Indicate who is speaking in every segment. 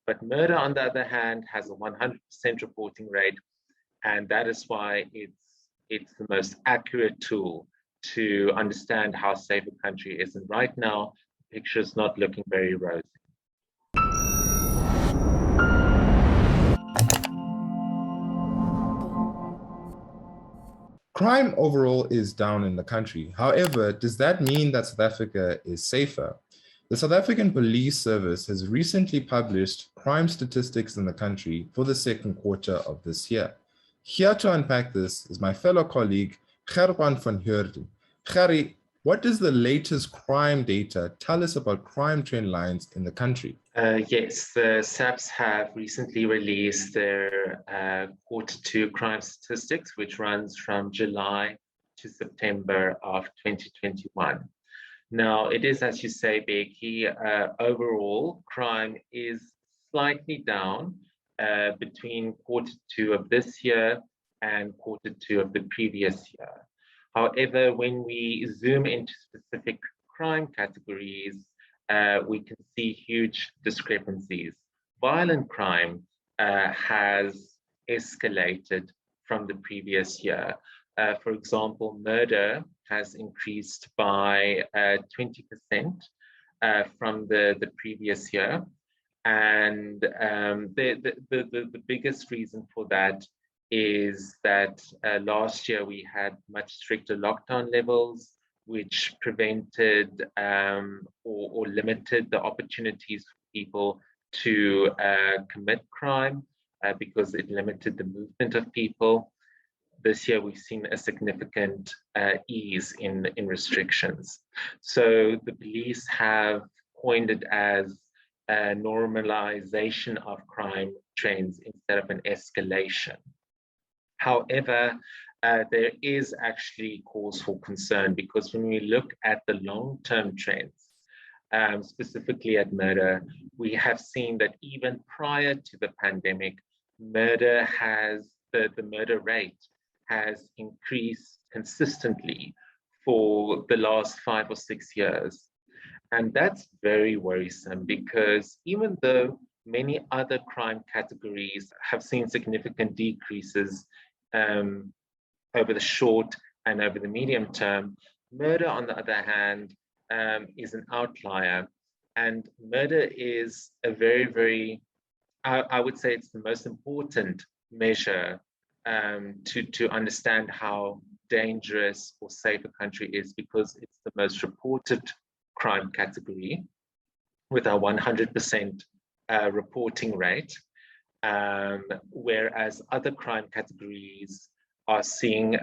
Speaker 1: But murder, on the other hand, has a 100% reporting rate, and that is why it's the most accurate tool to understand how safe a country is. And right now, the picture is not looking very rosy.
Speaker 2: Crime overall is down in the country. However, does that mean that South Africa is safer? The South African Police Service has recently published crime statistics in the country for the second quarter of this year. Here to unpack this is my fellow colleague, Gerbrandt van Heerden. Gerry, what does the latest crime data tell us about crime trend lines in the country?
Speaker 1: Yes, the SAPS have recently released their Q2 crime statistics, which runs from July to September of 2021. Now, it is, as you say, Bheki, overall, crime is slightly down between Q2 of this year and Q2 of the previous year. However, when we zoom into specific crime categories, we can see huge discrepancies. Violent crime has escalated from the previous year. For example, murder has increased by 20% from the previous year. And the biggest reason for that is that last year we had much stricter lockdown levels, which prevented or limited the opportunities for people to commit crime because it limited the movement of people. This year, we've seen a significant ease in restrictions. So the police have coined it as a normalization of crime trends instead of an escalation. However, there is actually cause for concern because when we look at the long-term trends, specifically at murder, we have seen that even prior to the pandemic, the murder rate has increased consistently for the last 5 or 6 years. And that's very worrisome because even though many other crime categories have seen significant decreases over the short and over the medium term, murder, on the other hand, is an outlier. And murder is a very, I would say it's the most important measure to understand how dangerous or safe a country is because it's the most reported crime category with a 100% reporting rate, whereas other crime categories are seeing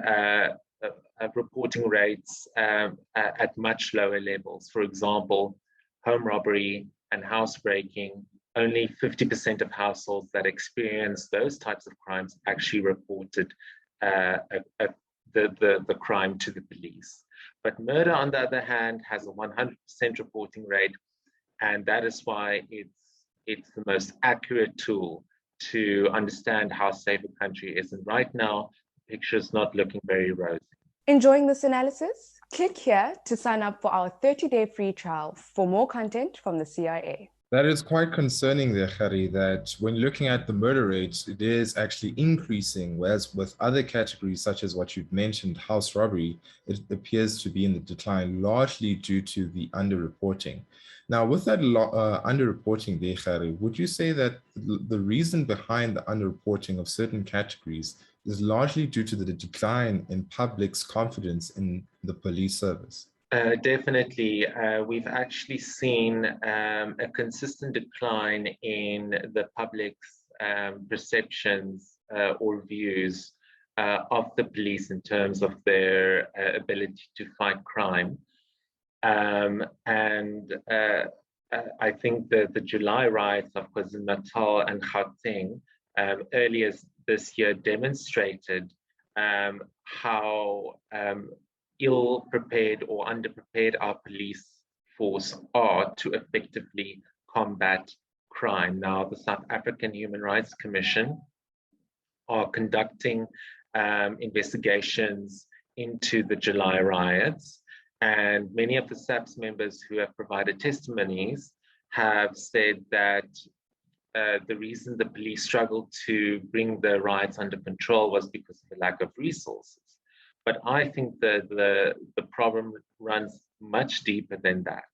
Speaker 1: reporting rates at much lower levels. For example, home robbery and housebreaking, only 50% of households that experience those types of crimes actually reported the crime to the police. But murder, on the other hand, has a 100% reporting rate, and that is why it's the most accurate tool to understand how safe a country is. And right now, the picture is not looking very rosy.
Speaker 3: Enjoying this analysis? Click here to sign up for our 30-day free trial for more content from the CIA.
Speaker 2: That is quite concerning there, Gerry, that when looking at the murder rates, it is actually increasing, whereas with other categories, such as what you've mentioned, house robbery, it appears to be in the decline, largely due to the underreporting. Now, with that underreporting there, Gerry, would you say that the reason behind the underreporting of certain categories is largely due to the decline in public's confidence in the police service?
Speaker 1: Definitely. We've actually seen a consistent decline in the public's perceptions or views of the police in terms of their ability to fight crime. And I think the July riots of KwaZulu-Natal and Gauteng earlier this year demonstrated how ill-prepared or underprepared our police force are to effectively combat crime. Now, the South African Human Rights Commission are conducting investigations into the July riots, and many of the SAPS members who have provided testimonies have said that the reason the police struggled to bring the riots under control was because of the lack of resources. But I think that the problem runs much deeper than that.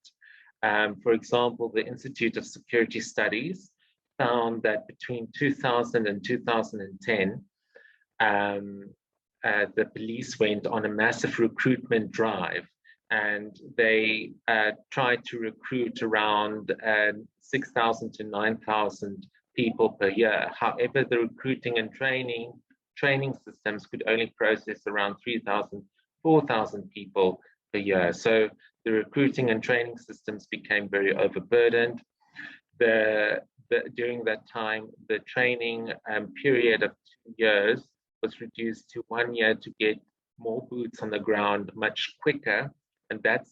Speaker 1: For example, the Institute of Security Studies found that between 2000 and 2010, the police went on a massive recruitment drive, and they tried to recruit around 6,000 to 9,000 people per year. However, the recruiting and training systems could only process around 3,000, 4,000 people per year. So the recruiting and training systems became very overburdened. During that time, the training period of 2 years was reduced to 1 year to get more boots on the ground much quicker. And that's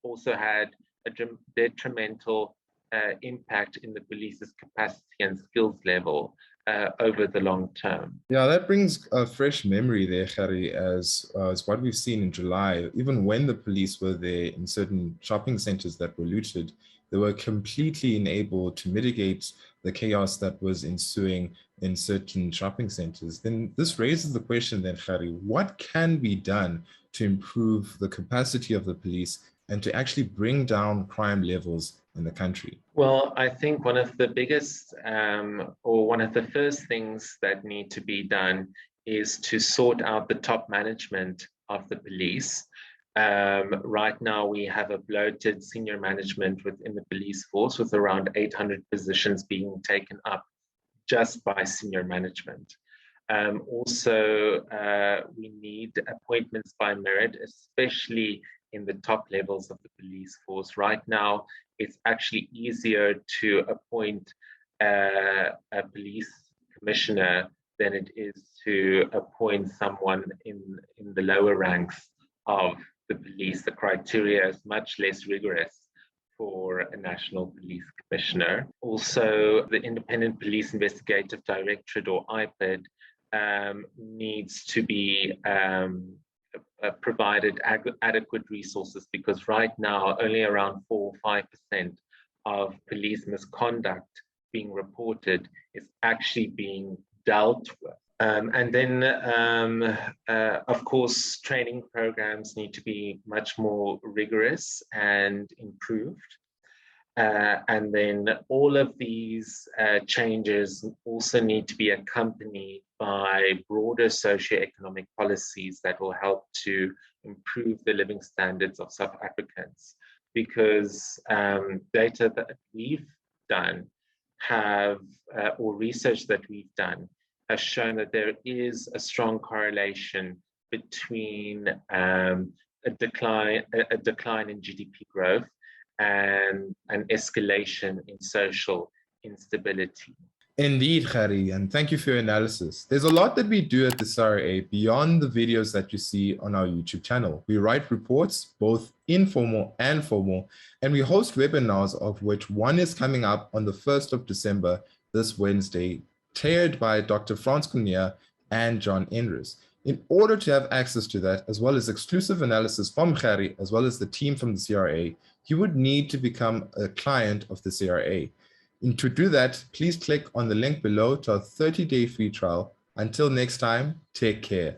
Speaker 1: also had a detrimental impact in the police's capacity and skills level over the long term.
Speaker 2: Yeah, that brings a fresh memory there, Gerrie, as what we've seen in July. Even when the police were there in certain shopping centers that were looted, they were completely unable to mitigate the chaos that was ensuing in certain shopping centers. Then this raises the question then, Gerrie, what can be done to improve the capacity of the police and to actually bring down crime levels in the country?
Speaker 1: Well, I think one of the biggest or one of the first things that need to be done is to sort out the top management of the police. Right now, we have a bloated senior management within the police force with around 800 positions being taken up just by senior management. Also, we need appointments by merit, especially in the top levels of the police force. Right now, it's actually easier to appoint a police commissioner than it is to appoint someone in the lower ranks of the police. The criteria is much less rigorous for a national police commissioner. Also, the Independent Police Investigative Directorate, or IPID, needs to be provided adequate resources, because right now only around 4 or 5% of police misconduct being reported is actually being dealt with. And then, of course, training programs need to be much more rigorous and improved. And then all of these changes also need to be accompanied by broader socioeconomic policies that will help to improve the living standards of South Africans. Because data that we've done or research that we've done has shown that there is a strong correlation between a decline in GDP growth and an escalation in social instability.
Speaker 2: Indeed, Gerrie, and thank you for your analysis. There's a lot that we do at the CRA beyond the videos that you see on our YouTube channel. We write reports, both informal and formal, and we host webinars, of which one is coming up on the 1st of December, this Wednesday, chaired by Dr. Frans Corneer and John Endres. In order to have access to that, as well as exclusive analysis from Gerrie, as well as the team from the CRA, you would need to become a client of the CRA. And to do that, please click on the link below to our 30-day free trial. Until next time, take care.